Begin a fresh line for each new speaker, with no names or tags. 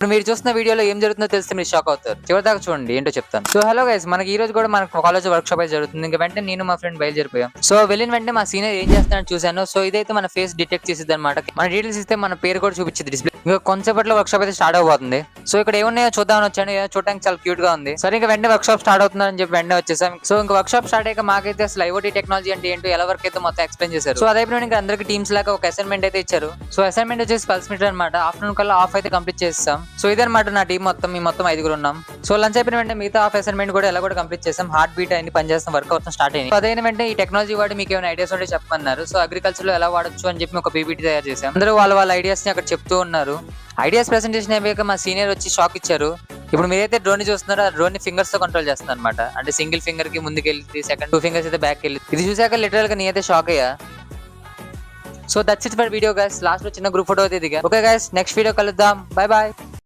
ఇప్పుడు మీరు చూస్తున్న వీడియోలో ఏం జరుగుతుందో తెలిస్తే మీరు షాక్ అవుతారు. చివరిదాకా చూడండి, ఏంటో చెప్తాను. సో హలో గైస్, మనకి ఈ రోజు కూడా మనకు కాలేజ్ వర్క్ షాప్ అయితే జరుగుతుంది. ఇంకా వెంటనే నేను మా ఫ్రెండ్ బయలుదేరిపోయాం. సో వెళ్ళిన వెంటనే మా సీనియర్ ఏం చేస్తానని చూశాను. సో ఇదైతే మన ఫేస్ డిటెక్ట్ చేసిద్ది అనమాట. మన డీటెయిల్స్ ఇస్తే మన పేరు కూడా చూపించింది డిస్ప్లే. ఇంకా కొంచెంసేపట్లో వర్క్ షాప్ అయితే స్టార్ట్ అవబోతుంది. సో ఇక్కడ ఏమున్నాయో చూద్దామని వచ్చాను. చూడడానికి చాలా క్యూట్ గా ఉంది. సరే ఇంకా వెంటనే వర్క్ షాప్ స్టార్ట్ అవుతుందని చెప్పి వెంటనే వచ్చేసాం. సో ఇంకా వర్క్ షాప్ స్టార్ట్ అయ్యాక మాకైతే అసలు ఐఓటీ టెక్నాలజీ అంటే ఏంటో ఎలా వర్క్ అయితే మొత్తం ఎక్స్ప్లెయిన్ చేశారు. సో అదైపోయిన ఇంకా అందరికి టీమ్స్ లాగా ఒక అసైన్మెంట్ అయితే ఇచ్చారు. సో అసైన్మెంట్ వచ్చేసి పల్స్ మీటర్ అనమాట. ఆఫ్టర్నూన్ కల్లా ఆఫ్ అయితే కంప్లీట్ చేస్తాం. సో ఇదనమాట నా టీం మొత్తం. మీ మొత్తం 5 ఉన్నాం. సో లంచ్ అయిపోయిన వెంటనే మిగతా ఆఫ్ అసైన్మెంట్ కూడా ఎలా కూడా కంప్లీట్ చేసాం. హార్ట్ బీట్ అన్ని పని చేస్తాం, వర్క్ అవుతాం స్టార్ట్ అయింది. అదైన వెంటనే ఈ టెక్నాలజీ వాడి మీకు ఏమైనా ఐడియాస్ ఉంటే చెప్పమన్నారు. సో అగ్రికల్చర్ లో ఎలా వాడొచ్చు అని చెప్పి ఒక పీపీటీ తయారు చేసాం. అందరూ వాళ్ళ ఐడియాస్ ని అక్కడ చెప్తూ ఉన్నారు. ఐడియాస్ ప్రెసెంటేషన్ అయ్యాక మా సీనియర్ వచ్చి షాక్ ఇచ్చారు. ఇప్పుడు మీరైతే డ్రోన్ ని చూస్తున్నారో ఆ డ్రోన్ ని ఫింగర్స్ తో కంట్రోల్ చేస్తాను అనమాట. అంటే సింగిల్ ఫింగర్ కి ముందుకు వెళ్ళి సెకండ్ 2 ఫింగర్స్ అయితే బ్యాక్ వెళ్ళి. ఇది చూసాక లిటరల్ గా నేనైతే షాక్ అయ్యా. So that's it for video guys. Last లో చిన్న గ్రూప్ ఫోటో అయితే దిగా. ఓకే గైస్, నెక్స్ట్ వీడియో కలుద్దాం. Bye bye.